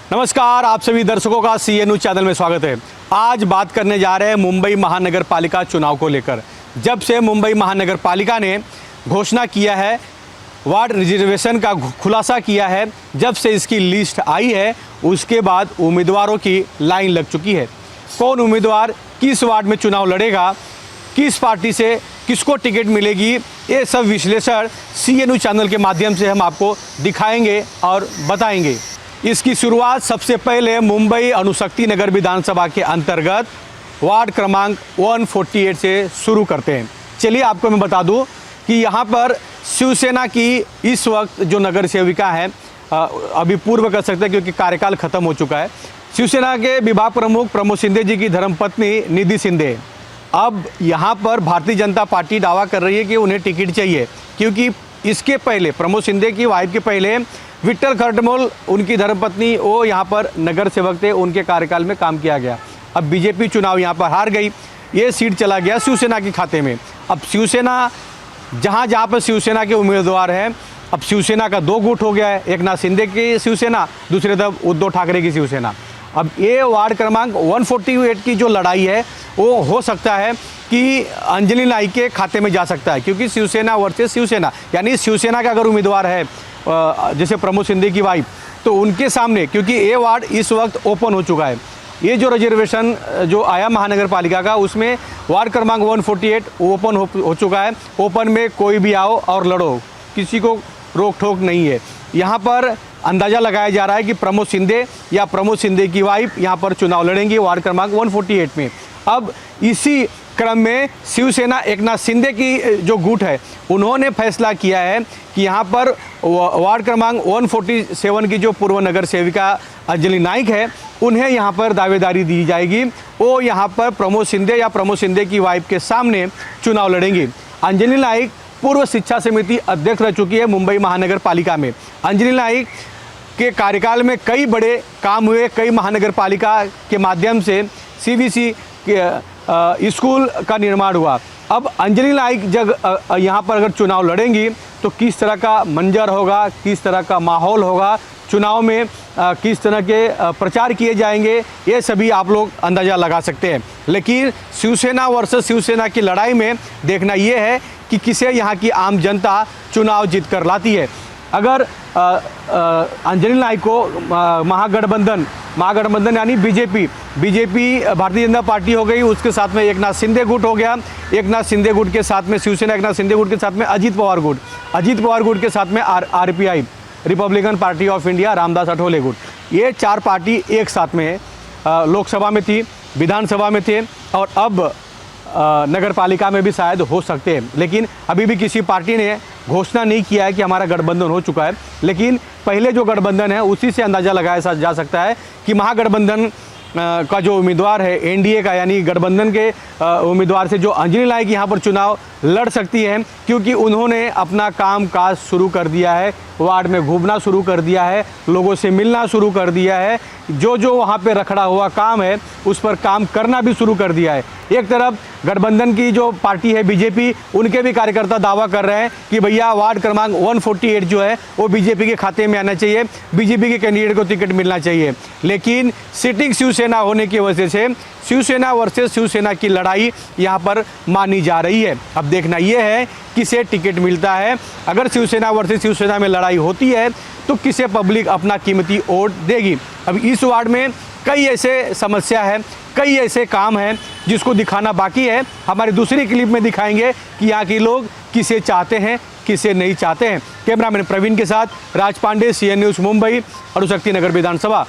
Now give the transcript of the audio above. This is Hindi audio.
नमस्कार, आप सभी दर्शकों का CNU चैनल में स्वागत है। आज बात करने जा रहे हैं मुंबई महानगर पालिका चुनाव को लेकर। जब से मुंबई महानगर पालिका ने घोषणा किया है, वार्ड रिजर्वेशन का खुलासा किया है, जब से इसकी लिस्ट आई है उसके बाद उम्मीदवारों की लाइन लग चुकी है। कौन उम्मीदवार किस वार्ड में चुनाव लड़ेगा, किस पार्टी से किसको टिकट मिलेगी, ये सब विश्लेषण CNU चैनल के माध्यम से हम आपको दिखाएंगे और बताएंगे। इसकी शुरुआत सबसे पहले मुंबई अणुशक्ति नगर विधानसभा के अंतर्गत वार्ड क्रमांक 148 से शुरू करते हैं। चलिए आपको मैं बता दूं कि यहाँ पर शिवसेना की इस वक्त जो नगर सेविका है, अभी पूर्व कर सकते हैं क्योंकि कार्यकाल खत्म हो चुका है, शिवसेना के विभाग प्रमुख प्रमोद शिंदे जी की धर्मपत्नी निधि शिंदे। अब यहाँ पर भारतीय जनता पार्टी दावा कर रही है कि उन्हें टिकट चाहिए, क्योंकि इसके पहले प्रमोद शिंदे की वाइफ के पहले विक्टर खरटमोल उनकी धर्मपत्नी, वो यहाँ पर नगर सेवक थे, उनके कार्यकाल में काम किया गया। अब बीजेपी चुनाव यहाँ पर हार गई, ये सीट चला गया शिवसेना के खाते में। अब शिवसेना जहाँ जहाँ पर शिवसेना के उम्मीदवार हैं, अब शिवसेना का दो गुट हो गया है, एक नाथ शिंदे की शिवसेना, दूसरे तरफ उद्धव ठाकरे की शिवसेना। अब ये वार्ड क्रमांक 148 की जो लड़ाई है वो हो सकता है कि अंजलि नाइक के खाते में जा सकता है, क्योंकि शिवसेना वर्सेस शिवसेना, यानी शिवसेना का अगर उम्मीदवार है जैसे प्रमोद शिंदे की वाइफ, तो उनके सामने, क्योंकि ये वार्ड इस वक्त ओपन हो चुका है, ये जो रिजर्वेशन जो आया महानगर पालिका का, उसमें वार्ड क्रमांक 148 ओपन हो चुका है। ओपन में कोई भी आओ और लड़ो, किसी को रोक टोक नहीं है। यहाँ पर अंदाज़ा लगाया जा रहा है कि प्रमोद शिंदे या प्रमोद शिंदे की वाइफ यहाँ पर चुनाव लड़ेंगी वार्ड क्रमांक 148 में। अब इसी क्रम में शिवसेना एक नाथ शिंदे की जो गुट है, उन्होंने फैसला किया है कि यहाँ पर वार्ड क्रमांक 147 की जो पूर्व नगर सेविका अंजलि नाइक है, उन्हें यहाँ पर दावेदारी दी जाएगी। वो यहाँ पर प्रमोद शिंदे या प्रमोद शिंदे की वाइफ के सामने चुनाव लड़ेंगी। अंजलि नाइक पूर्व शिक्षा समिति अध्यक्ष रह चुकी है मुंबई महानगर पालिका में। अंजलि नाइक के कार्यकाल में कई बड़े काम हुए, कई महानगर पालिका के माध्यम से CBC के स्कूल का निर्माण हुआ। अब अंजलि नाइक जब यहाँ पर अगर चुनाव लड़ेंगी तो किस तरह का मंजर होगा, किस तरह का माहौल होगा, चुनाव में किस तरह के प्रचार किए जाएंगे, ये सभी आप लोग अंदाज़ा लगा सकते हैं। लेकिन शिवसेना वर्सेस शिवसेना की लड़ाई में देखना ये है कि किसे यहाँ की आम जनता चुनाव जीत कर लाती है। अगर अंजलि नाइक को महागठबंधन यानी बीजेपी भारतीय जनता पार्टी हो गई, उसके साथ में एक नाथ शिंदे गुट हो गया, एक नाथ शिंदे गुट के साथ में शिवसेना, एक नाथ शिंदे गुट के साथ में अजीत पवार गुट के साथ में RPI Republican Party of India Ramdas Athawale गुट, ये चार पार्टी एक साथ में लोकसभा में थी, विधानसभा में थे और अब नगर पालिका में भी शायद हो सकते हैं। लेकिन अभी भी किसी पार्टी ने घोषणा नहीं किया है कि हमारा गठबंधन हो चुका है। लेकिन पहले जो गठबंधन है उसी से अंदाज़ा लगाया जा सकता है कि महागठबंधन का जो उम्मीदवार है, NDA का यानी गठबंधन के उम्मीदवार से जो अंजलि नाइक यहाँ पर चुनाव लड़ सकती है, क्योंकि उन्होंने अपना काम काज शुरू कर दिया है, वार्ड में घूमना शुरू कर दिया है, लोगों से मिलना शुरू कर दिया है, जो वहाँ पे रखड़ा हुआ काम है उस पर काम करना भी शुरू कर दिया है। एक तरफ गठबंधन की जो पार्टी है BJP, उनके भी कार्यकर्ता दावा कर रहे हैं कि भैया वार्ड क्रमांक 148 जो है वो BJP के खाते में आना चाहिए, BJP के कैंडिडेट को टिकट मिलना चाहिए। लेकिन सिटिंग शिवसेना होने की वजह से शिवसेना वर्सेस शिवसेना की लड़ाई यहाँ पर मानी जा रही है। अब देखना यह है किसे टिकट मिलता है। अगर शिवसेना वर्सेस शिवसेना में लड़ाई होती है तो किसे पब्लिक अपना कीमती वोट देगी। अब इस वार्ड में कई ऐसे समस्या है, कई ऐसे काम हैं जिसको दिखाना बाकी है। हमारी दूसरी क्लिप में दिखाएंगे कि यहाँ के लोग किसे चाहते हैं, किसे नहीं चाहते हैं। कैमरामैन प्रवीण के साथ राज पांडे, CN न्यूज़ मुंबई, अणुशक्ति नगर विधानसभा।